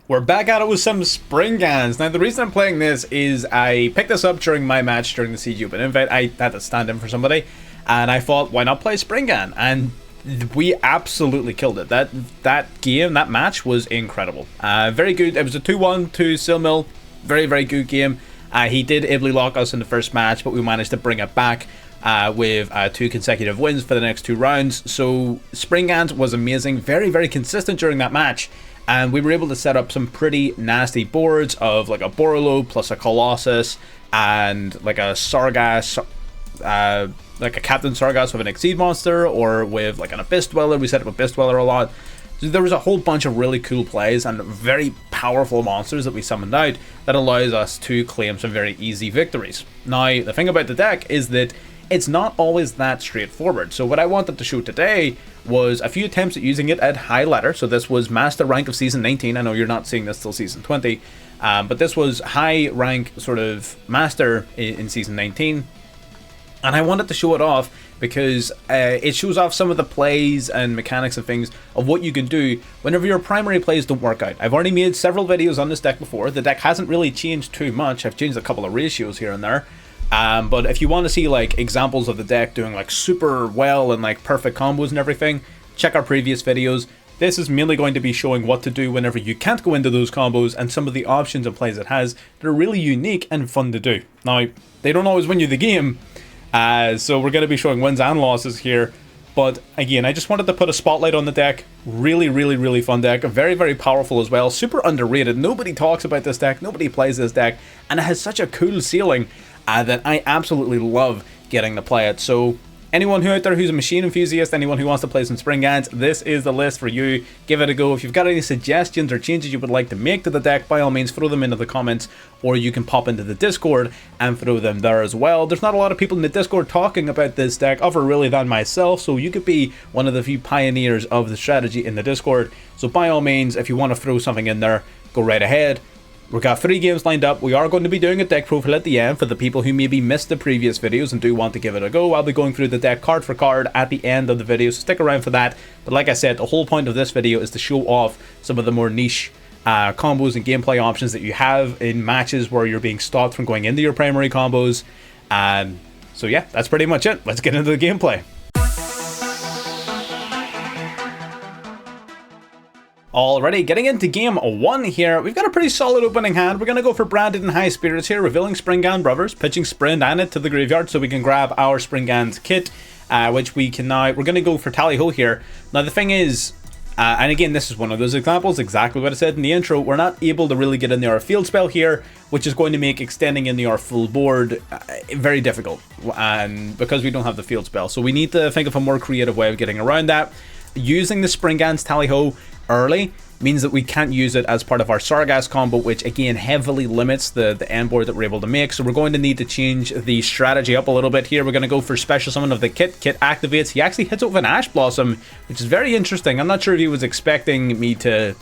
We're back at it with some Springans. Now, the reason I'm playing this is I picked this up during my match during the Siege Open Invite. I had to stand in for somebody, and I thought, why not play Springan? And we absolutely killed it. That game, that match was incredible. Very good. It was a 2-1 to Silmill. Very, very good game. He did ably lock us in the first match, but we managed to bring it back with 2 consecutive wins for the next 2 rounds. So Springans was amazing. Very, very consistent during that match. And we were able to set up some pretty nasty boards of like a Borolo plus a Colossus and like a Sargass, like a Captain Sargass with an Exceed monster, or with like an Abyss Dweller. We set up Abyss Dweller a lot. So there was a whole bunch of really cool plays and very powerful monsters that we summoned out that allows us to claim some very easy victories. Now, the thing about the deck is that it's not always that straightforward. So what I wanted to show today was a few attempts at using it at high ladder. So this was master rank of season 19. I know you're not seeing this till season 20, but this was high rank sort of master in season 19. And I wanted to show it off because it shows off some of the plays and mechanics and things of what you can do whenever your primary plays don't work out. I've already made several videos on this deck before. The deck hasn't really changed too much. I've changed a couple of ratios here and there. But if you want to see like examples of the deck doing like super well and like perfect combos and everything, check our previous videos. This is mainly going to be showing what to do whenever you can't go into those combos and some of the options and plays it has that are really unique and fun to do. Now, they don't always win you the game, so we're going to be showing wins and losses here. But again, I just wanted to put a spotlight on the deck. Really, really, really fun deck. Very, very powerful as well. Super underrated. Nobody talks about this deck. Nobody plays this deck. And it has such a cool ceiling that I absolutely love getting to play it. So anyone who out there who's a machine enthusiast, anyone who wants to play some Springans, this is the list for you. Give it a go. If you've got any suggestions or changes you would like to make to the deck, by all means throw them into the comments, or you can pop into the Discord and throw them there as well. There's not a lot of people in the Discord talking about this deck other really than myself, so you could be one of the few pioneers of the strategy in the Discord. So by all means, if you want to throw something in there, go right ahead. We've got 3 games lined up. We are going to be doing a deck profile at the end for the people who maybe missed the previous videos and do want to give it a go. I'll be going through the deck card for card at the end of the video, so stick around for that. But like I said, the whole point of this video is to show off some of the more niche combos and gameplay options that you have in matches where you're being stopped from going into your primary combos. So yeah, that's pretty much it. Let's get into the gameplay. Alrighty, getting into game 1 here, we've got a pretty solid opening hand. We're going to go for Branded and High Spirits here, revealing Springan Brothers, pitching Springan to the graveyard so we can grab our Springan's kit, which we can now, we're going to go for Tally-Ho here. Now the thing is, and again, this is one of those examples, exactly what I said in the intro, we're not able to really get into our field spell here, which is going to make extending into our full board very difficult, and because we don't have the field spell. So we need to think of a more creative way of getting around that. Using the Springan's Tally-Ho early means that we can't use it as part of our Sargass combo, which again heavily limits the end board that we're able to make. So we're going to need to change the strategy up a little bit here. We're going to go for Special Summon of the Kit. Kit activates. He actually hits it with an Ash Blossom, which is very interesting. I'm not sure if he was expecting me to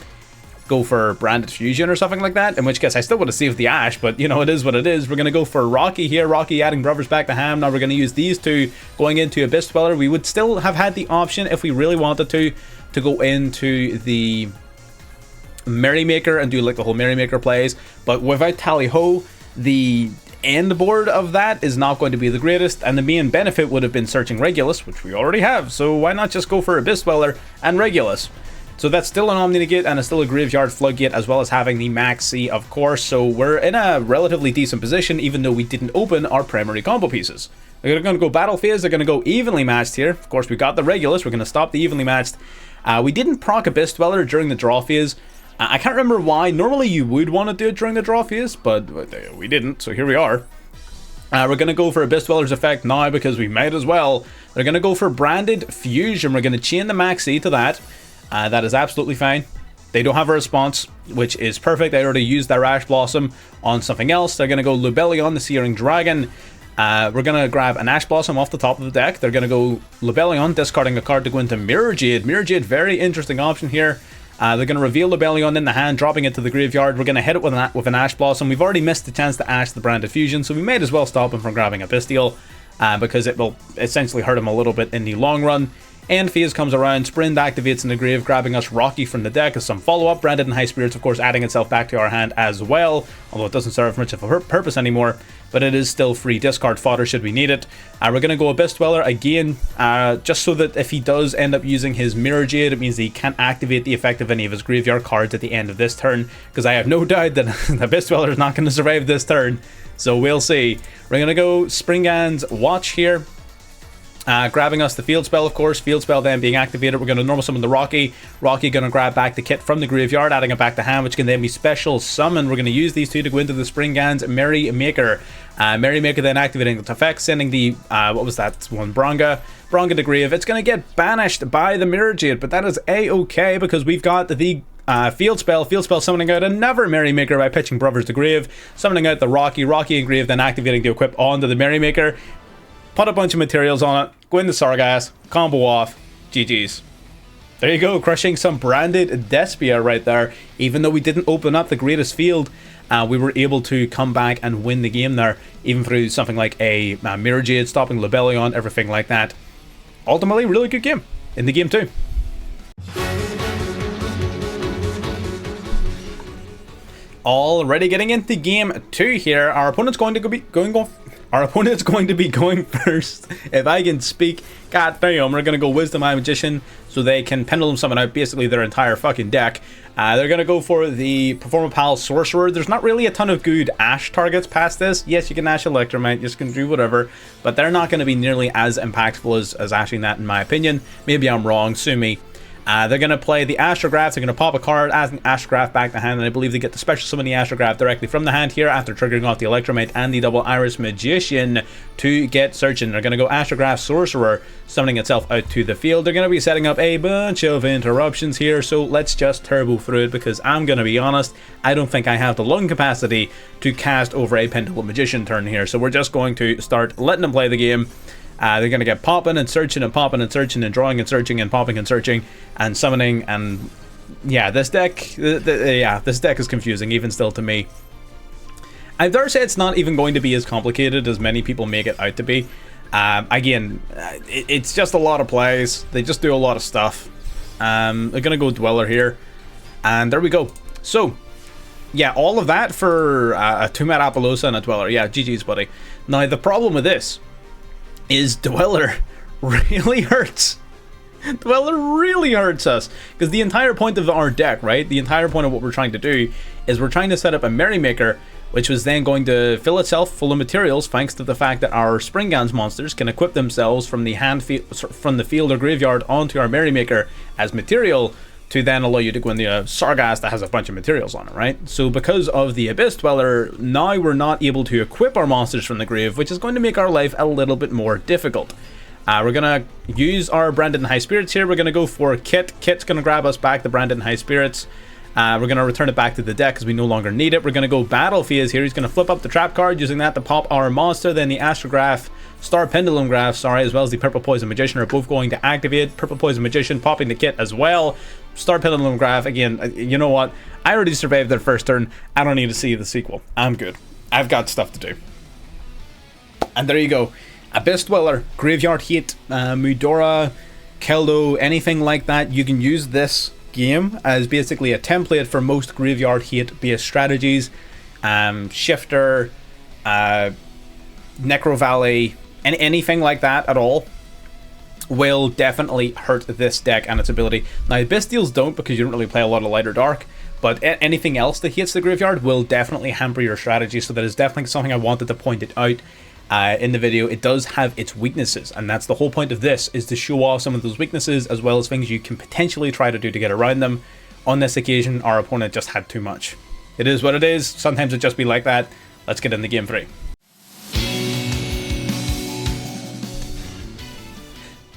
go for Branded Fusion or something like that, in which case I still would have saved the Ash, but you know, it is what it is. We're going to go for Rocky here. Rocky adding Brothers back to hand. Now we're going to use these 2 going into Abyss Dweller. We would still have had the option, if we really wanted to go into the Merrymaker and do like the whole Merrymaker plays, but without Tally-Ho, the end board of that is not going to be the greatest, and the main benefit would have been searching Regulus, which we already have, so why not just go for Abyss Dweller and Regulus? So that's still an Omni Negate and it's still a Graveyard Floodgate, as well as having the Maxi, of course, so we're in a relatively decent position even though we didn't open our primary combo pieces. They're going to go battle phase, they're going to go evenly matched here. Of course, we got the Regulus, we're going to stop the evenly matched. We didn't proc Abyss Dweller during the draw phase. I can't remember why. Normally you would want to do it during the draw phase, but we didn't, so here we are. We're going to go for Abyss Dweller's effect now because we might as well. They're going to go for Branded Fusion. We're going to chain the Maxi to that. That is absolutely fine. They don't have a response, which is perfect. They already used their Ash Blossom on something else. They're going to go Lubellion, the Searing Dragon. We're going to grab an Ash Blossom off the top of the deck. They're going to go Lubellion, discarding a card to go into Mirror Jade. Mirror Jade, very interesting option here. They're going to reveal Lubellion in the hand, dropping it to the graveyard. We're going to hit it with an Ash Blossom. We've already missed the chance to Ash the Branded Fusion, so we might as well stop him from grabbing a Bestial, because it will essentially hurt him a little bit in the long run. End phase comes around, Sprint activates in the grave, grabbing us Rocky from the deck as some follow-up. Branded in High Spirits, of course, adding itself back to our hand as well, although it doesn't serve much of a purpose anymore, but it is still free discard fodder should we need it. We're going to go Abyss Dweller again, just so that if he does end up using his Mirror Jade, it means that he can't activate the effect of any of his graveyard cards at the end of this turn, because I have no doubt that Abyss Dweller is not going to survive this turn, so we'll see. We're going to go Springan's Watch here. Grabbing us the field spell, of course. Field spell then being activated. We're going to normal summon the Rocky. Rocky going to grab back the kit from the graveyard, adding it back to hand, which can then be special summon. We're going to use these two to go into the Springans Merry Maker. Merry Maker then activating its effect, sending the, what was that one? Bronga to grave. It's going to get banished by the Mirror Jade, but that is a-okay because we've got the field spell summoning out another Merry Maker by pitching Brothers to grave, summoning out the Rocky and grave, then activating the equip onto the Merry Maker. Put a bunch of materials on it, go into Sargass, combo off, GG's. There you go, crushing some branded Despia right there. Even though we didn't open up the greatest field, we were able to come back and win the game there, even through something like a Mirror Jade, stopping Lebellion, everything like that. Ultimately, really good game in the game too. Already getting into game 2 here. Our opponent's going to be going first. If I can speak, god damn, we're gonna go Wisdom Eye Magician so they can Pendulum Summon out basically their entire fucking deck. They're gonna go for the Performapal Sorcerer. There's not really a ton of good Ash targets past this. Yes, you can Ash Electromite, you can do whatever, but they're not gonna be nearly as impactful as ashing that in my opinion. Maybe I'm wrong, sue me. They're going to play the Astrograph. They're going to pop a card, add an Astrograph back to hand, and I believe they get the special summon the Astrograph directly from the hand here after triggering off the Electromite and the double Iris Magician to get searching. They're going to go Astrograph Sorcerer, summoning itself out to the field. They're going to be setting up a bunch of interruptions here, so let's just turbo through it because I'm going to be honest, I don't think I have the lung capacity to cast over a Pendulum Magician turn here, so we're just going to start letting them play the game. They're going to get popping and searching and popping and searching and drawing and searching and popping and searching and summoning, and yeah, this deck is confusing even still to me. I dare say it's not even going to be as complicated as many people make it out to be. Again, it's just a lot of plays. They just do a lot of stuff. They're going to go Dweller here, and there we go. So yeah, all of that for a 2-mat Apollousa and a Dweller. Yeah, GG's buddy. Now the problem with this is Dweller really hurts. Dweller really hurts us, because the entire point of our deck, right, the entire point of what we're trying to do is we're trying to set up a Merry Maker, which was then going to fill itself full of materials thanks to the fact that our Springans monsters can equip themselves from the field or graveyard onto our Merry Maker as material to then allow you to go in the Sargass that has a bunch of materials on it, right? So because of the Abyss Dweller, now we're not able to equip our monsters from the grave, which is going to make our life a little bit more difficult. We're going to use our Branded in High Spirits here. We're going to go for Kit. Kit's going to grab us back the Branded in High Spirits. We're going to return it back to the deck because we no longer need it. We're going to go Battle Phase here. He's going to flip up the Trap card, using that to pop our monster. Then the Astrograph, Star Pendulum Graph, as well as the Purple Poison Magician are both going to activate. Purple Poison Magician popping the Kit as well. Star Pendulum Graph, again, you know what? I already survived their first turn. I don't need to see the sequel. I'm good. I've got stuff to do. And there you go. Abyss Dweller, Graveyard Hate, Mudora, Keldo, anything like that. You can use this game as basically a template for most Graveyard Hate based strategies. Shifter, Necro Valley, anything like that at all will definitely hurt this deck and its ability. Now, Abyss Deals don't, because you don't really play a lot of light or dark, but anything else that hits the graveyard will definitely hamper your strategy, so that is definitely something I wanted to point it out in the video. It does have its weaknesses, and that's the whole point of this, is to show off some of those weaknesses as well as things you can potentially try to do to get around them. On this occasion, our opponent just had too much. It is what it is. Sometimes it just be like that. Let's get into game 3.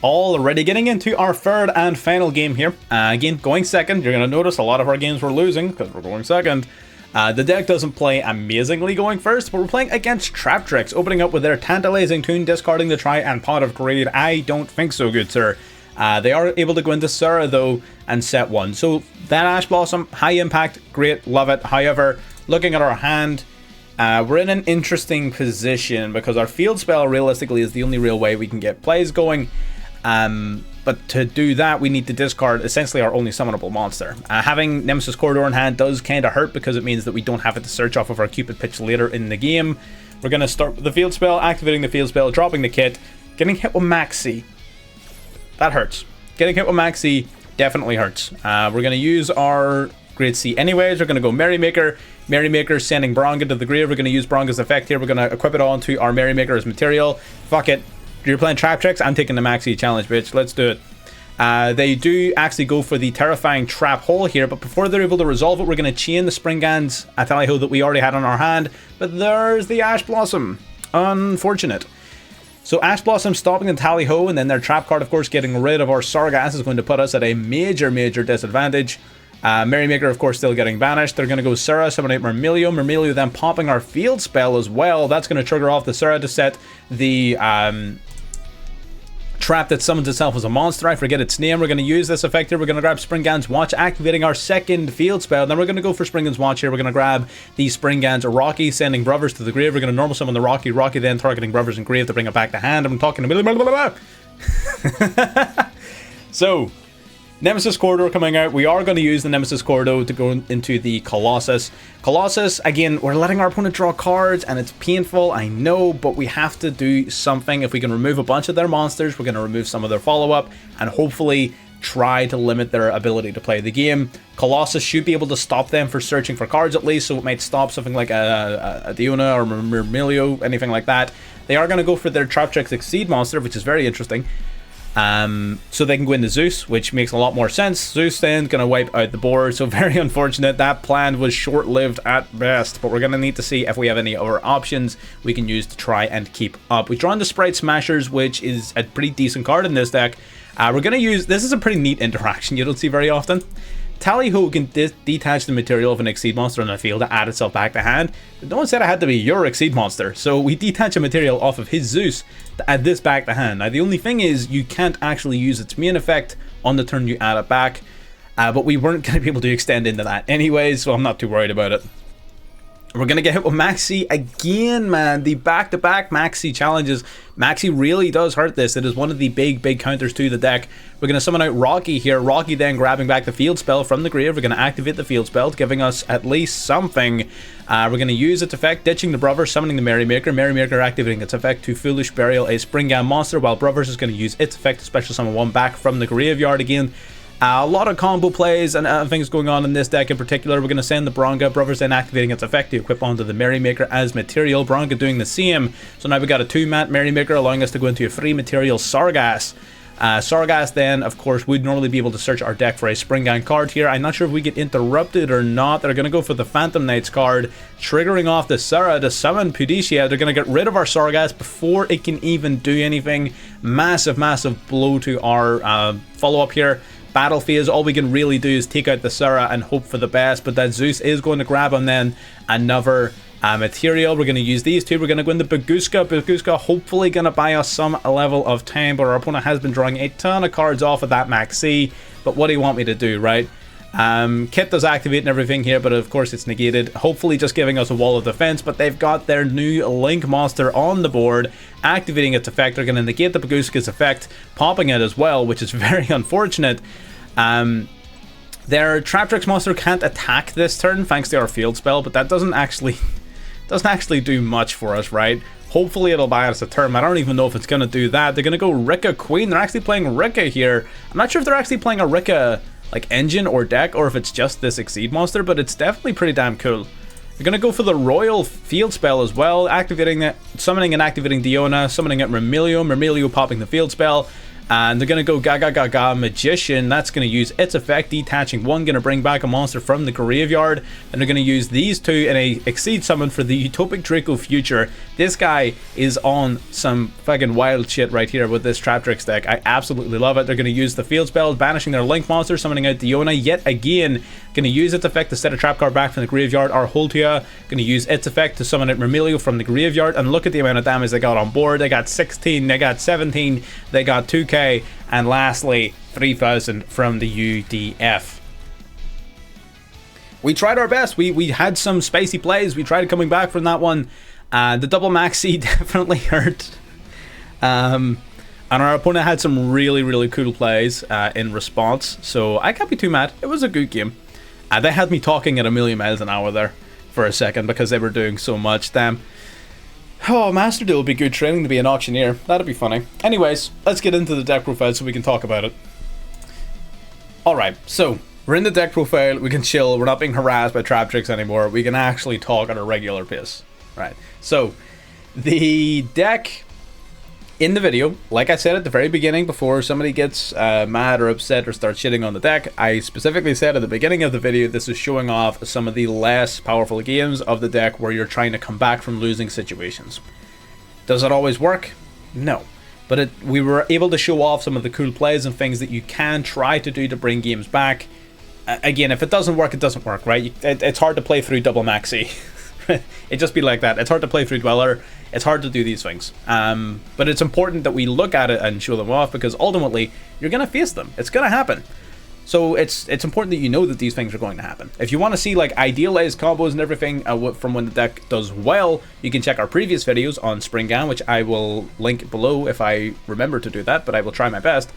Already getting into our third and final game here. Again, going second. You're going to notice a lot of our games we're losing because we're going second. The deck doesn't play amazingly going first, but we're playing against Traptrix, opening up with their Tantalizing Tune, discarding the Try and Pot of Greed. I don't think so, good sir. They are able to go into Sura, though, and set 1. So that Ash Blossom, high impact, great, love it. However, looking at our hand, we're in an interesting position because our field spell realistically is the only real way we can get plays going. But but to do that, we need to discard essentially our only summonable monster. Having Nemesis Corridor in hand does kind of hurt because it means that we don't have it to search off of our Cupid Pitch later in the game. We're going to start with the field spell, activating the field spell, dropping the kit, getting hit with Maxi. That hurts. Getting hit with Maxi definitely hurts. We're going to use our Great C anyways. We're going to go Merrymaker. Merrymaker sending Bronga to the grave. We're going to use Bronga's effect here. We're going to equip it onto our Merrymaker as material. Fuck it. You're playing Trap Tricks? I'm taking the Maxi challenge, bitch. Let's do it. They do actually go for the terrifying Trap Hole here, but before they're able to resolve it, we're going to chain the Springans Tally-Ho that we already had on our hand. But there's the Ash Blossom. Unfortunate. So Ash Blossom stopping the Tally-Ho, and then their Trap card, of course, getting rid of our Sargass is going to put us at a major disadvantage. Merrymaker, of course, still getting banished. They're going to go Sura, summon out Myrmilio. Myrmilio then popping our field spell as well. That's going to trigger off the Sura to set the trap that summons itself as a monster. I forget its name. We're going to use this effect here. We're going to grab Springan's Watch, activating our second field spell. Then we're going to go for Springan's Watch here. We're going to grab the Springans Rocky, sending Brothers to the grave. We're going to normal summon the Rocky. Rocky then targeting Brothers and grave to bring it back to hand. I'm talking So Nemesis Corridor coming out. We are going to use the Nemesis Corridor to go into the Colossus. Colossus, again, we're letting our opponent draw cards, and it's painful, I know, but we have to do something. If we can remove a bunch of their monsters, we're going to remove some of their follow-up, and hopefully try to limit their ability to play the game. Colossus should be able to stop them for searching for cards at least, so it might stop something like a Diona or Myrmilio, anything like that. They are going to go for their Trap Tricks Exceed monster, which is very interesting. So they can go into Zeus, which makes a lot more sense. Zeus then going to wipe out the board, so very unfortunate. That plan was short-lived at best, but we're going to need to see if we have any other options we can use to try and keep up. We've drawn the Sprite Smashers, which is a pretty decent card in this deck. We're going to use, this is a pretty neat interaction you don't see very often. Tally-Ho can detach the material of an Exceed monster on the field to add itself back to hand. But no one said it had to be your Exceed monster, so we detach a material off of his Zeus to add this back to hand. Now the only thing is you can't actually use its main effect on the turn you add it back, but we weren't going to be able to extend into that anyways, so I'm not too worried about it. We're going to get hit with Maxi again, man. The back-to-back Maxi challenges. Maxi really does hurt this. It is one of the big counters to the deck. We're going to summon out Rocky here. Rocky then grabbing back the field spell from the grave. We're going to activate the field spell, giving us at least something. We're going to use its effect, ditching the Brothers, summoning the Merrymaker. Merrymaker activating its effect to Foolish Burial a Springan monster, while Brothers is going to use its effect to special summon one back from the graveyard again. A lot of combo plays and things going on in this deck in particular. We're going to send the Bronga. Brothers then activating its effect to equip onto the Merrymaker as material. Bronga doing the same. So now we got a 2-mat Merrymaker, allowing us to go into a 3-material Sargass. Sargass then, of course, would normally be able to search our deck for a Springan card here. I'm not sure if we get interrupted or not. They're going to go for the Phantom Knights card, triggering off the Sura to summon Pudicia. They're going to get rid of our Sargass before it can even do anything. Massive blow to our follow-up here. Battle phase, all we can really do is take out the Sura and hope for the best, but that Zeus is going to grab him then another material. We're going to use these two. We're going to go into Baguska. Baguska hopefully going to buy us some level of time, but our opponent has been drawing a ton of cards off of that Maxi. But what do you want me to do, right? Kit does activate and everything here, but of course it's negated. Hopefully just giving us a wall of defense, but they've got their new Link monster on the board, activating its effect. They're going to negate the Baguska's effect, popping it as well, which is very unfortunate. Their Trap Tricks monster can't attack this turn thanks to our field spell, but that doesn't actually do much for us, right? Hopefully it'll buy us a turn. I don't even know if it's going to do that. They're going to go Rika Queen. They're actually playing Rika here. I'm not sure if they're actually playing a Rika like engine or deck, or if it's just this Exceed monster, but it's definitely pretty damn cool. They're going to go for the Royal Field Spell as well, activating it, summoning and activating Diona, summoning it Myrmilio popping the field spell, and they're going to go Gaga Magician. That's going to use its effect, detaching one, going to bring back a monster from the graveyard, and they're going to use these two in a Exceed summon for the Utopic Draco Future. This guy is on some fucking wild shit right here with this Trap Tricks deck. I absolutely love it. They're going to use the field spell, banishing their Link monster, summoning out Diona yet again, going to use its effect to set a trap card back from the graveyard. Our Holtia going to use its effect to summon out Myrmilio from the graveyard, and look at the amount of damage they got on board. They got 16, they got 17, they got 2k, and lastly 3,000 from the UDF. We tried our best. We had some spicy plays. We tried coming back from that one. The double Maxi definitely hurt. And our opponent had some really, really cool plays in response, so I can't be too mad. It was a good game. They had me talking at a million miles an hour there for a second because they were doing so much. Damn. Oh, Master Duel would be good training to be an auctioneer. That'd be funny. Anyways, let's get into the deck profile so we can talk about it. Alright, so we're in the deck profile. We can chill. We're not being harassed by trap tricks anymore. We can actually talk at a regular pace. Right. So, the deck in the video, like I said at the very beginning, before somebody gets mad or upset or starts shitting on the deck, I specifically said at the beginning of the video this is showing off some of the less powerful games of the deck where you're trying to come back from losing situations. Does it always work? No. But we were able to show off some of the cool plays and things that you can try to do to bring games back. Again, if it doesn't work, it doesn't work, right? It's hard to play through double maxi. It just be like that. It's hard to play through Dweller. It's hard to do these things. But it's important that we look at it and show them off because ultimately you're going to face them. It's going to happen. So it's important that you know that these things are going to happen. If you want to see like idealized combos and everything from when the deck does well, you can check our previous videos on Springan, which I will link below if I remember to do that, but I will try my best.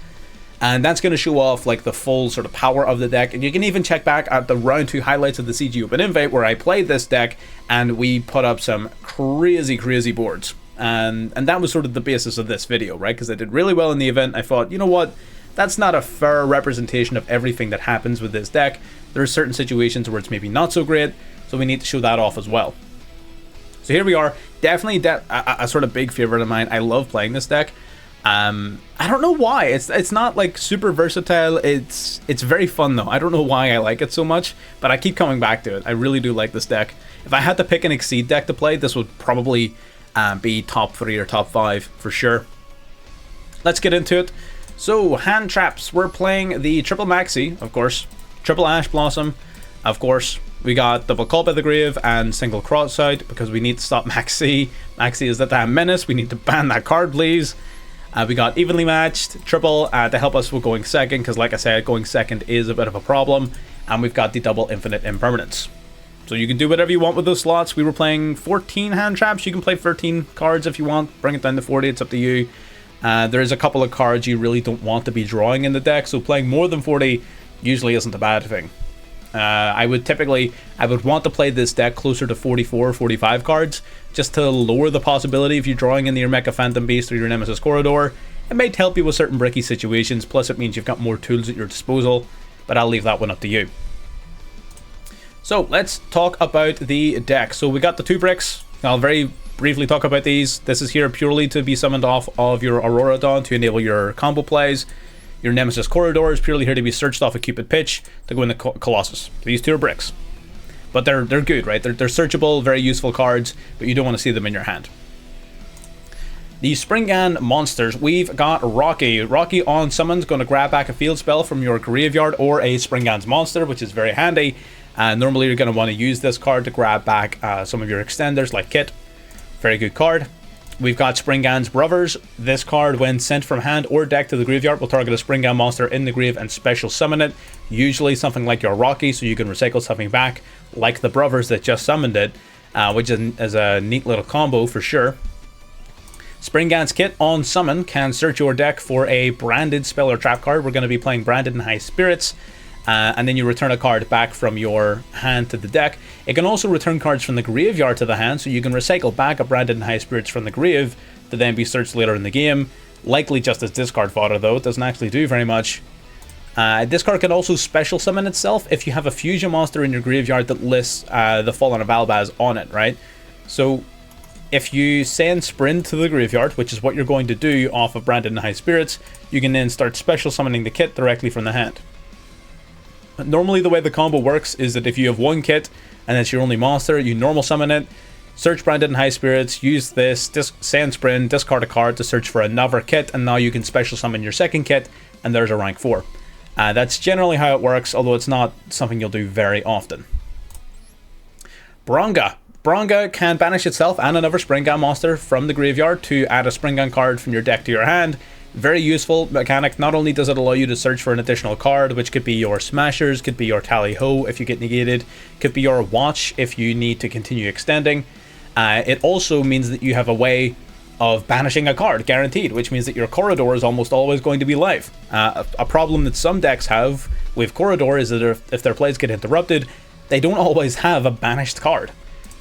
And that's going to show off like the full sort of power of the deck. And you can even check back at the round 2 highlights of the CG Open Invite where I played this deck and we put up some crazy boards. And that was sort of the basis of this video, right? Because I did really well in the event. I thought, you know what? That's not a fair representation of everything that happens with this deck. There are certain situations where it's maybe not so great, so we need to show that off as well. So here we are. Definitely a sort of big favorite of mine. I love playing this deck. I don't know why. It's not like super versatile. It's very fun though. I don't know why I like it so much, but I keep coming back to it. I really do like this deck. If I had to pick an Exceed deck to play, this would probably be top 3 or top 5 for sure. Let's get into it. So, hand traps. We're playing the triple maxi, of course. Triple Ash Blossom, of course. We got double Call by the Grave and single cross out because we need to stop Maxi. Maxi is the damn menace. We need to ban that card, please. We got evenly matched, triple to help us with going second, because like I said, going second is a bit of a problem. And we've got the double infinite impermanence. So you can do whatever you want with those slots. We were playing 14 hand traps. You can play 13 cards if you want. Bring it down to 40, it's up to you. There is a couple of cards you really don't want to be drawing in the deck, so playing more than 40 usually isn't a bad thing. I would want to play this deck closer to 44 or 45 cards, just to lower the possibility of you drawing in your Mecha Phantom Beast or your Nemesis Corridor. It might help you with certain bricky situations, plus it means you've got more tools at your disposal, but I'll leave that one up to you. So let's talk about the deck. So we got the 2 bricks. I'll very briefly talk about these. This is here purely to be summoned off of your Aurora Dawn to enable your combo plays. Your Nemesis Corridor is purely here to be searched off a Cupid Pitch to go into Colossus. These 2 are bricks. But they're good, right? They're searchable, very useful cards, but you don't want to see them in your hand. The Springan monsters, we've got Rocky. Rocky on summon's going to grab back a field spell from your graveyard or a Springan's monster, which is very handy. Normally you're going to want to use this card to grab back some of your extenders like Kit. Very good card. We've got Springan's Brothers. This card, when sent from hand or deck to the graveyard, will target a Springan monster in the grave and special summon it. Usually something like your Rocky, so you can recycle something back, like the Brothers that just summoned it, which is a neat little combo for sure. Springan's Kit on summon can search your deck for a branded spell or trap card. We're going to be playing Branded in High Spirits. And then you return a card back from your hand to the deck. It can also return cards from the graveyard to the hand, so you can recycle back a Branded in High Spirits from the grave to then be searched later in the game. Likely just as discard fodder though, it doesn't actually do very much. This card can also special summon itself if you have a fusion monster in your graveyard that lists the Fallen of Albaz on it, right? So if you send Sprint to the graveyard, which is what you're going to do off of Branded in High Spirits, you can then start special summoning the Kit directly from the hand. Normally the way the combo works is that if you have 1 Kit and it's your only monster, you normal summon it, search Branded in High Spirits, use this, send Sprint, discard a card to search for another Kit, and now you can special summon your second Kit, and there's a rank 4. That's generally how it works, although it's not something you'll do very often. Bronga. Bronga can banish itself and another Springan monster from the graveyard to add a Springan card from your deck to your hand. Very useful mechanic. Not only does it allow you to search for an additional card, which could be your Smashers, could be your Tally-Ho if you get negated, could be your Watch if you need to continue extending. It also means that you have a way of banishing a card, guaranteed, which means that your Corridor is almost always going to be live. A problem that some decks have with Corridor is that if their plays get interrupted, they don't always have a banished card.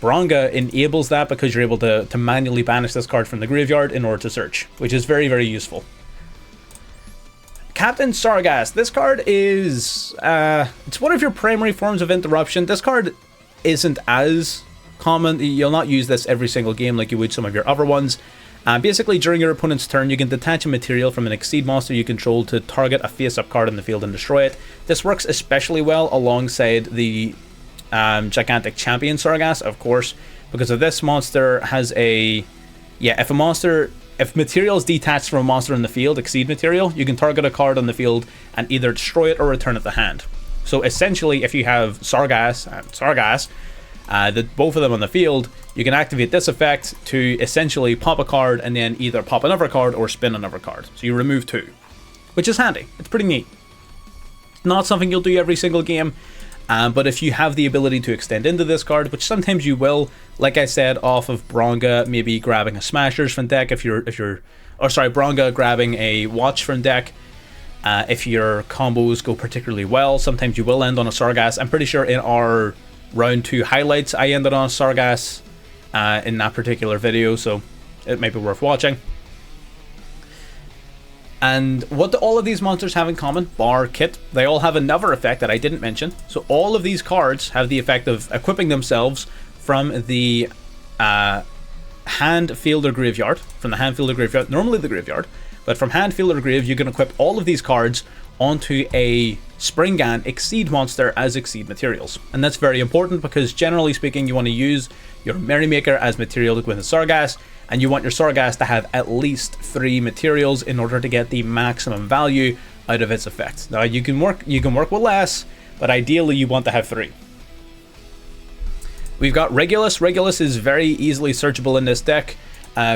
Bronga enables that because you're able to manually banish this card from the graveyard in order to search, which is very, very useful. Captain Sargass. This card is... it's one of your primary forms of interruption. This card isn't as common. You'll not use this every single game like you would some of your other ones. Basically, during your opponent's turn, you can detach a material from an Exceed monster you control to target a face-up card in the field and destroy it. This works especially well alongside the Gigantic Champion Sargass, of course, because of this monster has a... Yeah, if material is detached from a monster in the field, Exceed material, you can target a card on the field and either destroy it or return it to hand. So essentially, if you have Sargass and Sargass, both of them on the field, you can activate this effect to essentially pop a card and then either pop another card or spin another card. So you remove two, which is handy. It's pretty neat. Not something you'll do every single game, but if you have the ability to extend into this card, which sometimes you will, like I said, off of Bronga, maybe grabbing a Smashers from deck Bronga grabbing a Watch from deck. If your combos go particularly well, sometimes you will end on a Sargass. I'm pretty sure in our round 2 highlights, I ended on a Sargass in that particular video, so it might be worth watching. And what do all of these monsters have in common, bar Kit? They all have another effect that I didn't mention. So all of these cards have the effect of equipping themselves from the hand, field, or graveyard. From the hand, field, or graveyard, normally the graveyard. But from hand, field, or grave, you can equip all of these cards onto a Springan Exceed monster as Exceed materials. And that's very important because generally speaking, you want to use your Merrymaker as material to go into Sargass, and you want your Sargass to have at least 3 materials in order to get the maximum value out of its effect. Now you can work with less, but ideally you want to have 3. We've got Regulus. Regulus is very easily searchable in this deck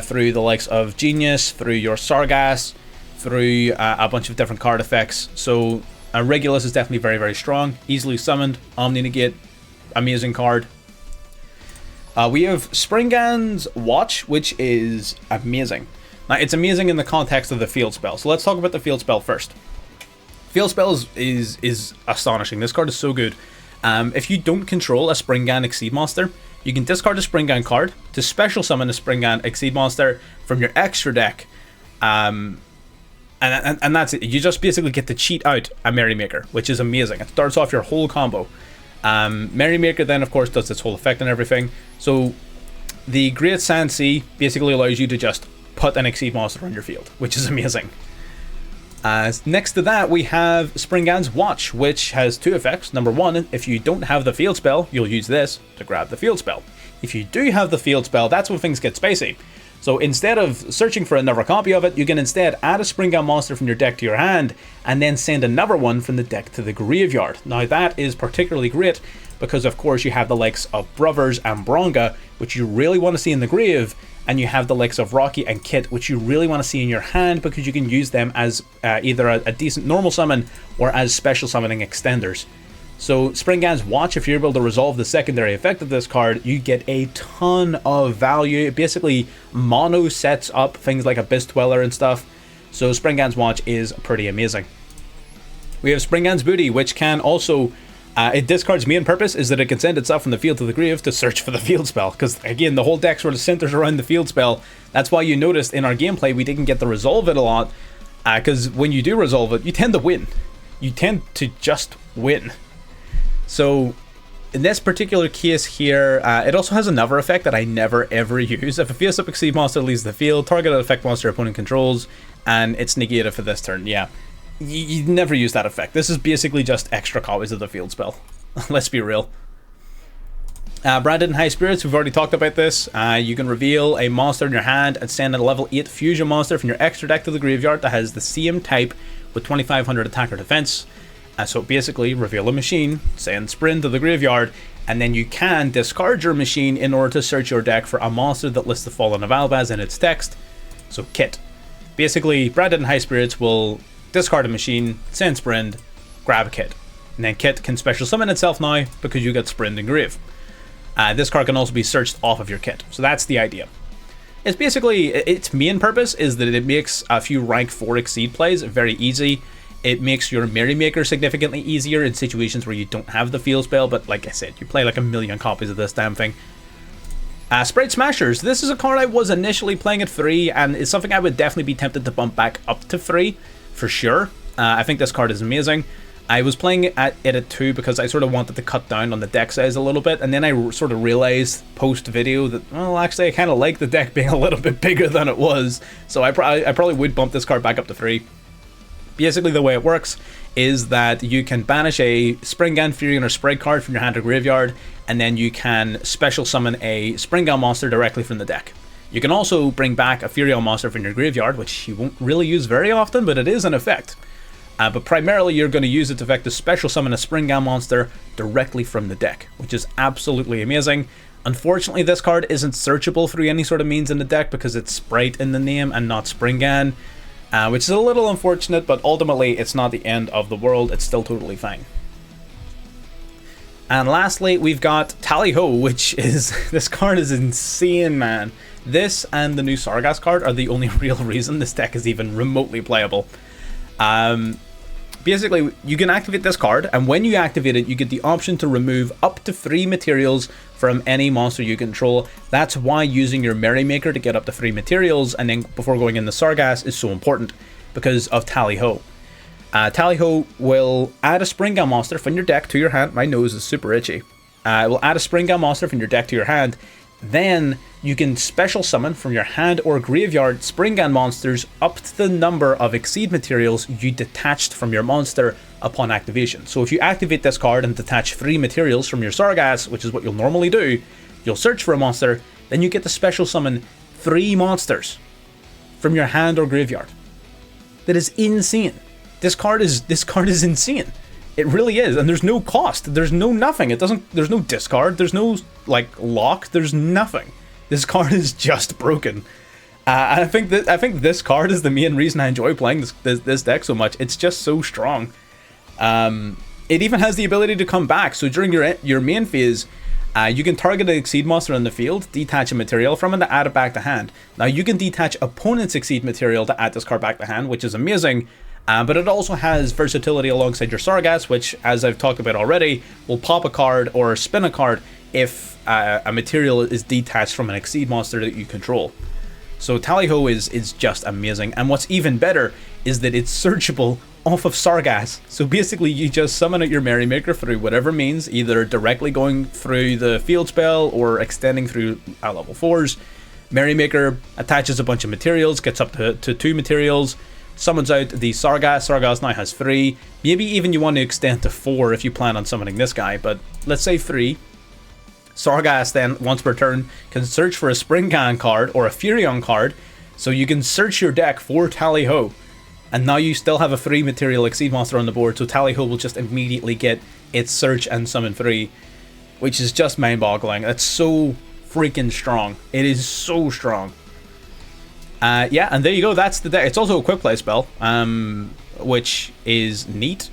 through the likes of Genius, through your Sargass, through a bunch of different card effects. So Regulus is definitely very, very strong. Easily summoned, Omni Negate, amazing card. We have Springan's Watch, which is amazing. Now, it's amazing in the context of the field spell. So let's talk about the field spell first. Field spell is astonishing. This card is so good. If you don't control a Springan Exceed monster, you can discard a Springan card to special summon a Springan Exceed monster from your extra deck. And that's it. You just basically get to cheat out a Merrymaker, which is amazing. It starts off your whole combo. Merrymaker then, of course, does its whole effect and everything. So the Great Sand Sea basically allows you to just put an Exceed monster on your field, which is amazing. Next to that, we have Springan's Watch, which has 2 effects. Number 1, if you don't have the field spell, you'll use this to grab the field spell. If you do have the field spell, that's when things get spicy. So instead of searching for another copy of it, you can instead add a Springan monster from your deck to your hand, and then send another one from the deck to the graveyard. Now that is particularly great, because of course you have the likes of Brothers and Bronga, which you really want to see in the grave, and you have the likes of Rocky and Kit, which you really want to see in your hand, because you can use them as either a decent normal summon, or as special summoning extenders. So Springan's Watch, if you're able to resolve the secondary effect of this card, you get a ton of value. It basically mono sets up things like Abyss Dweller and stuff. So Springan's Watch is pretty amazing. We have Springan's Booty, which can also... it discards main purpose is that it can send itself from the field to the grave to search for the field spell. Because again, the whole deck sort of centers around the field spell. That's why you noticed in our gameplay we didn't get to resolve it a lot. Because when you do resolve it, you tend to win. You tend to just win. So in this particular case here, it also has another effect that I never ever use. If a face-up Exceed monster leaves the field, target an effect monster opponent controls, and it's negated for this turn. Yeah, you never use that effect. This is basically just extra copies of the field spell. Let's be real. Branded in High Spirits, we've already talked about this. You can reveal a monster in your hand and send a level 8 fusion monster from your extra deck to the graveyard that has the same type with 2500 attack or defense. So basically, reveal a machine, send Sprin to the graveyard, and then you can discard your machine in order to search your deck for a monster that lists the Fallen of Albaz in its text. So Kit. Basically, Branded in High Spirits will discard a machine, send Sprin, grab a Kit. And then Kit can special summon itself now because you got Sprin and Grave. This card can also be searched off of your Kit. So that's the idea. It's basically, its main purpose is that it makes a few rank 4 exceed plays very easy. It makes your Merrymaker significantly easier in situations where you don't have the field spell, but like I said, you play like a million copies of this damn thing. Sprite Smashers. This is a card I was initially playing at 3, and it's something I would definitely be tempted to bump back up to 3, for sure. I think this card is amazing. I was playing it at 2 because I sort of wanted to cut down on the deck size a little bit, and then I sort of realized post-video that, well, actually I kind of like the deck being a little bit bigger than it was, so I probably would bump this card back up to 3. Basically, the way it works is that you can banish a Springan, Furion, or Sprite card from your hand or graveyard, and then you can special summon a Springan monster directly from the deck. You can also bring back a Furion monster from your graveyard, which you won't really use very often, but it is an effect. But primarily, you're going to use its effect to special summon a Springan monster directly from the deck, which is absolutely amazing. Unfortunately, this card isn't searchable through any sort of means in the deck because it's Sprite in the name and not Springan. Which is a little unfortunate, but ultimately it's not the end of the world. It's still totally fine. And lastly, we've got Tally Ho, which is... this card is insane, man. This and the new Sargas card are the only real reason this deck is even remotely playable. Basically, you can activate this card, and when you activate it, you get the option to remove up to 3 materials from any monster you control. That's why using your Merrymaker to get up to 3 materials, and then before going in the Sargas, is so important, because of Tally Ho. Tally Ho will add a Springan monster from your deck to your hand. My nose is super itchy. It will add a Springan monster from your deck to your hand. Then you can special summon from your hand or graveyard Springan monsters up to the number of Exceed materials you detached from your monster upon activation. So if you activate this card and detach 3 materials from your Sargas, which is what you'll normally do, you'll search for a monster, then you get to special summon 3 monsters from your hand or graveyard. That is insane. This card is insane. It really is, and there's no cost. There's no nothing. There's no discard. There's no like lock. There's nothing. This card is just broken. I think this card is the main reason I enjoy playing this deck so much. It's just so strong. It even has the ability to come back. So during your main phase, you can target an Exceed monster in the field, detach a material from it, to add it back to hand. Now you can detach opponent's Exceed material to add this card back to hand, which is amazing. But it also has versatility alongside your Sargas, which, as I've talked about already, will pop a card or spin a card if a material is detached from an Exceed monster that you control. So Tally Ho is just amazing, and what's even better is that it's searchable off of Sargas. So basically you just summon out your Merrymaker through whatever means, either directly going through the field spell or extending through level 4s. Merrymaker attaches a bunch of materials, gets up to 2 materials, summons out the Sargas. Sargas now has 3. Maybe even you want to extend to 4 if you plan on summoning this guy, but let's say 3. Sargas then, once per turn, can search for a Springan card or a Furion card, so you can search your deck for Tally Ho. And now you still have a 3 material Exceed monster on the board, so Tally Ho will just immediately get its search and summon 3, which is just mind-boggling. It's so freaking strong. It is so strong. Yeah, and there you go, that's the deck. It's also a quick play spell, which is neat.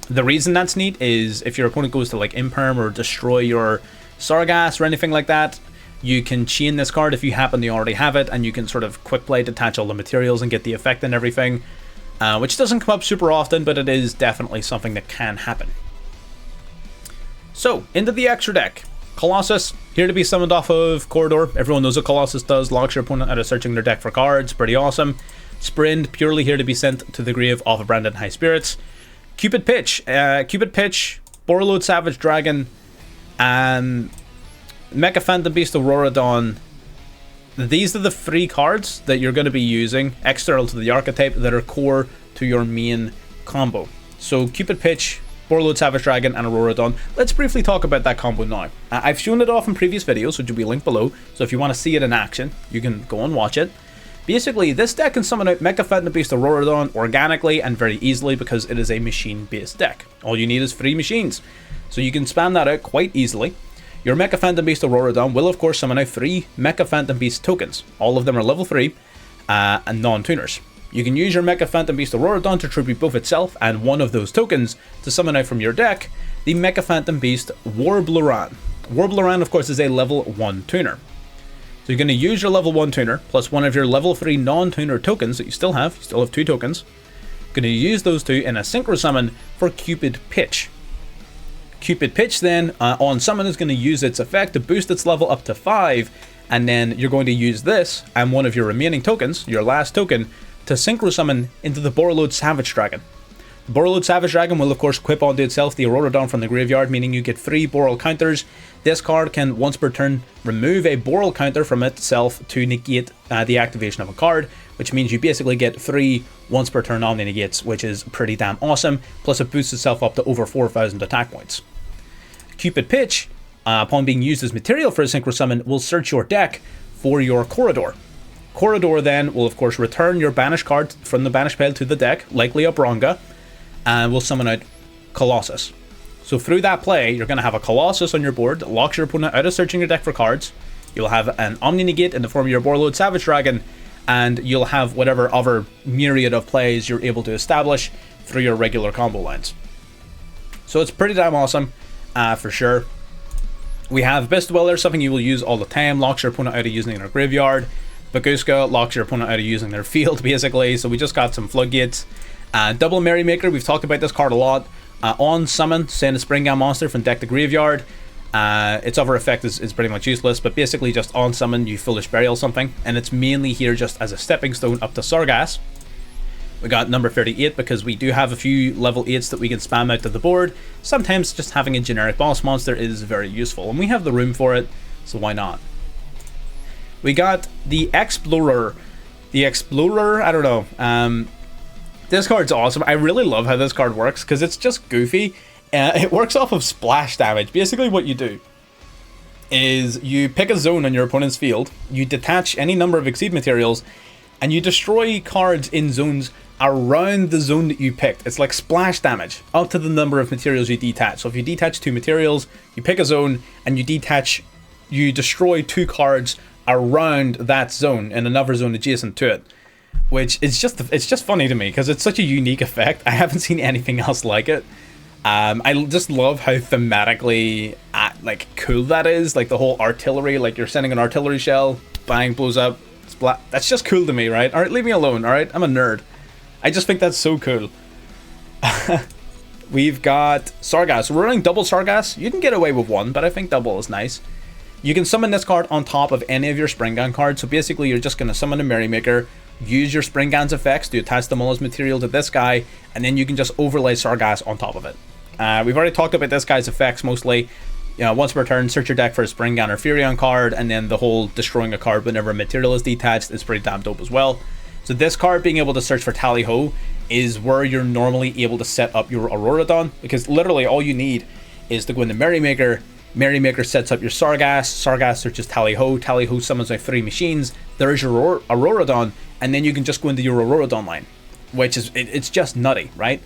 The reason that's neat is if your opponent goes to like Imperm or destroy your Sargas or anything like that, you can chain this card if you happen to already have it, and you can sort of quick play, detach all the materials and get the effect and everything, which doesn't come up super often, but it is definitely something that can happen. So, into the extra deck. Colossus, here to be summoned off of Corridor. Everyone knows what Colossus does, locks your opponent out of searching their deck for cards, pretty awesome. Sprint, purely here to be sent to the grave off of Branded High Spirits. Cupid Pitch, Borreload Savage Dragon, Mecha Phantom Beast Aurora Dawn. These are the 3 cards that you're going to be using, external to the archetype, that are core to your main combo. So Cupid Pitch, Borreload Savage Dragon, and Aurora Dawn. Let's briefly talk about that combo now. I've shown it off in previous videos, which will be linked below, so if you want to see it in action, you can go and watch it. Basically, this deck can summon out Mecha Phantom Beast Aurora Dawn organically and very easily because it is a machine-based deck. All you need is 3 machines, so you can spam that out quite easily. Your Mecha Phantom Beast Aurora Dawn will of course summon out 3 Mecha Phantom Beast tokens. All of them are level 3 and non-tuners. You can use your Mecha Phantom Beast Aurora Dawn to tribute both itself and one of those tokens to summon out from your deck the Mecha Phantom Beast Warbluran. Warbluran, of course, is a level 1 tuner. So you're going to use your level 1 tuner plus one of your level 3 non-tuner tokens that you still have. You still have 2 tokens. Going to use those 2 in a synchro summon for Cupid Pitch. Cupid Pitch then on summon is going to use its effect to boost its level up to 5, and then you're going to use this and one of your remaining tokens, your last token, to synchro summon into the Borreload Savage Dragon. The Borreload Savage Dragon will of course equip onto itself the Auroradon from the graveyard, meaning you get 3 Boral counters. This card can once per turn remove a Boral counter from itself to negate the activation of a card, which means you basically get 3 once per turn omni negates, which is pretty damn awesome, plus it boosts itself up to over 4,000 attack points. Cupid Pitch, upon being used as material for a synchro summon, will search your deck for your Corridor. Corridor then will of course return your banished card from the banished pile to the deck, likely a Bronga, and will summon out Colossus. So through that play, you're going to have a Colossus on your board that locks your opponent out of searching your deck for cards. You'll have an Omni Negate in the form of your Borreload Savage Dragon, and you'll have whatever other myriad of plays you're able to establish through your regular combo lines. So it's pretty damn awesome, for sure. We have Abyss Dweller, something you will use all the time, locks your opponent out of using their graveyard. Baguska locks your opponent out of using their field, basically, so we just got some Floodgates. Double Merrymaker, we've talked about this card a lot. On summon, send a Springan monster from deck to graveyard. Its other effect is pretty much useless, but basically just on summon you Foolish Burial something, and it's mainly here just as a stepping stone up to Sargass. We got number 38 because we do have a few level 8s that we can spam out to the board. Sometimes just having a generic boss monster is very useful, and we have the room for it, so why not? We got the Explorer. The Explorer, I don't know. This card's awesome. I really love how this card works because it's just goofy. It works off of splash damage. Basically what you do is you pick a zone on your opponent's field, you detach any number of Exceed materials, and you destroy cards in zones around the zone that you picked. It's like splash damage up to the number of materials you detach. So if you detach 2 materials, you pick a zone and you destroy 2 cards around that zone and another zone adjacent to it, which is just funny to me because it's such a unique effect. I haven't seen anything else like it. I just love how thematically like cool that is, like the whole artillery, like you're sending an artillery shell, bang, blows up, that's just cool to me, right? Alright, leave me alone, alright? I'm a nerd. I just think that's so cool. We've got Sargass. We're running double Sargass. You can get away with 1, but I think double is nice. You can summon this card on top of any of your Springan cards, so basically you're just going to summon a Merrymaker, use your Springan's effects to attach them all as material to this guy, and then you can just overlay Sargass on top of it. We've already talked about this guy's effects mostly. You know, once per turn, search your deck for a Springan or Furion card, and then the whole destroying a card whenever a material is detached is pretty damn dope as well. So this card being able to search for Tally Ho is where you're normally able to set up your Auroradon, because literally all you need is to go into Merrymaker. Merrymaker sets up your Sargass, Sargass searches Tally Ho summons like 3 machines, there's your Auroradon, and then you can just go into your Auroradon line, which is, it's just nutty, right?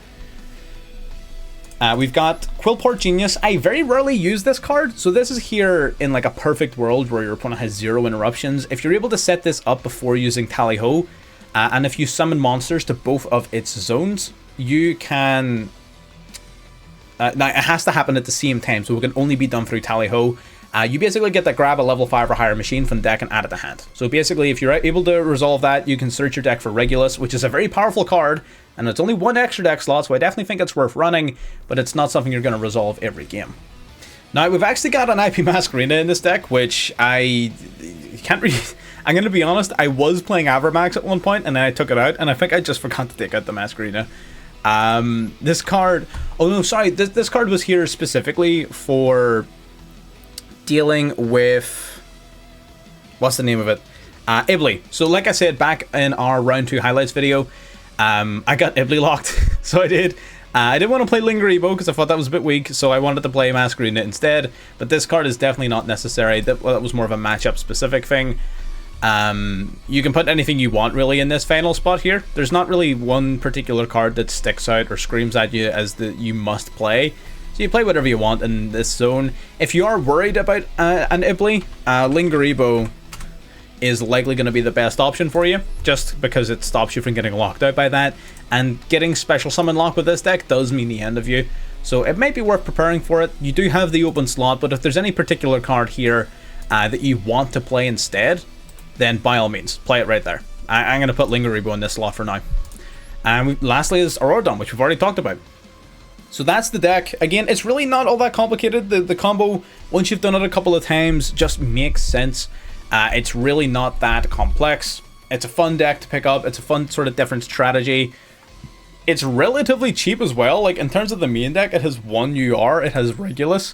We've got Quillport Genius. I very rarely use this card, so this is here in like a perfect world where your opponent has 0 interruptions. If you're able to set this up before using Tally Ho, and if you summon monsters to both of its zones, you can... now, it has to happen at the same time, so it can only be done through Tally Ho. You basically get to grab a level 5 or higher machine from the deck and add it to hand. So basically, if you're able to resolve that, you can search your deck for Regulus, which is a very powerful card, and it's only 1 extra deck slot, so I definitely think it's worth running, but it's not something you're going to resolve every game. Now, we've actually got an IP Masquerena in this deck, which I can't really... I'm going to be honest, I was playing Avermax at one point, and then I took it out, and I think I just forgot to take out the Masquerena. This card... Oh no, sorry, this card was here specifically for dealing with... What's the name of it? Ibly. So like I said back in our round 2 highlights video, I got Ibly locked, so I did. I didn't want to play Lingeribo because I thought that was a bit weak, so I wanted to play Masquerena instead, but this card is definitely not necessary. That was more of a matchup specific thing. You can put anything you want really in this final spot here. There's not really one particular card that sticks out or screams at you as the you must play. So you play whatever you want in this zone. If you are worried about an Ibly, Lingeribo is likely going to be the best option for you, just because it stops you from getting locked out by that, and getting special summon lock with this deck does mean the end of you, so it might be worth preparing for it. You do have the open slot, but if there's any particular card here that you want to play instead, then by all means, play it right there. I'm going to put Lingarebo in this slot for now. And lastly is Auroradon, which we've already talked about. So that's the deck. Again, it's really not all that complicated. The combo, once you've done it a couple of times, just makes sense. It's really not that complex. It's a fun deck to pick up. It's a fun sort of different strategy. It's relatively cheap as well. Like, in terms of the main deck, it has 1 UR, it has Regulus.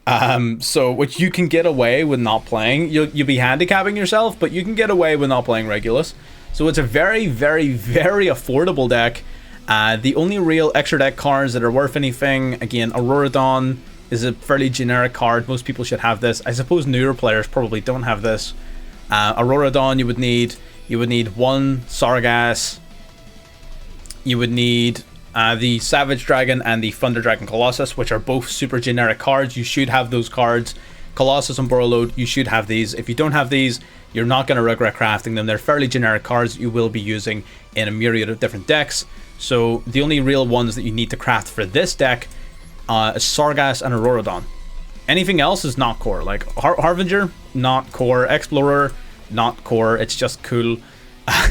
So, which you can get away with not playing. You'll be handicapping yourself, but you can get away with not playing Regulus. So it's a very, very, very affordable deck. The only real extra deck cards that are worth anything, again, Auroradon is a fairly generic card. Most people should have this. I suppose newer players probably don't have this. Auroradon, you would need 1 Sargass. You would need the Savage Dragon and the Thunder Dragon Colossus, which are both super generic cards. You should have those cards. Colossus and Borreload, you should have these. If you don't have these, you're not going to regret crafting them. They're fairly generic cards that you will be using in a myriad of different decks. So the only real ones that you need to craft for this deck is Sargass and Auroradon. Anything else is not core. Like Harbinger, not core. Explorer, not core. It's just cool.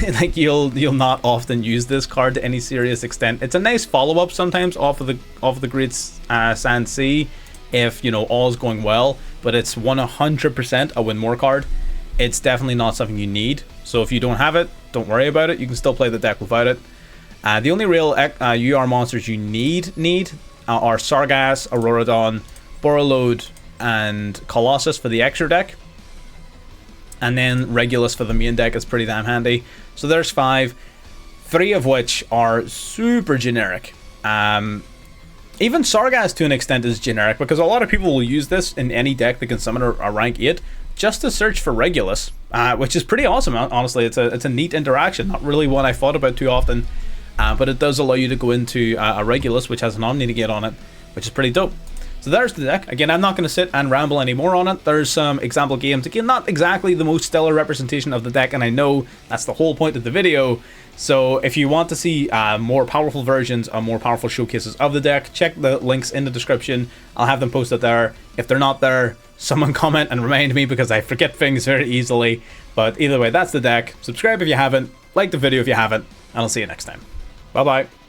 Like you'll not often use this card to any serious extent. It's a nice follow-up sometimes off of the Great Sand Sea, if you know all's going well. But it's 100% a win more card. It's definitely not something you need. So if you don't have it, don't worry about it. You can still play the deck without it. The only real UR monsters you need are Sargass, Auroradon, Borreload, and Colossus for the extra deck. And then Regulus for the main deck is pretty damn handy. So there's 5, 3 of which are super generic. Even Sargass to an extent is generic, because a lot of people will use this in any deck that can summon a rank 8 just to search for Regulus, which is pretty awesome. Honestly, it's a neat interaction. Not really one I thought about too often, but it does allow you to go into a Regulus, which has an Omni-Negate on it, which is pretty dope. So there's the deck. Again, I'm not going to sit and ramble anymore on it. There's some example games. Again, not exactly the most stellar representation of the deck, and I know that's the whole point of the video. So if you want to see more powerful versions or more powerful showcases of the deck, check the links in the description. I'll have them posted there. If they're not there, someone comment and remind me, because I forget things very easily. But either way, that's the deck. Subscribe if you haven't. Like the video if you haven't. And I'll see you next time. Bye-bye.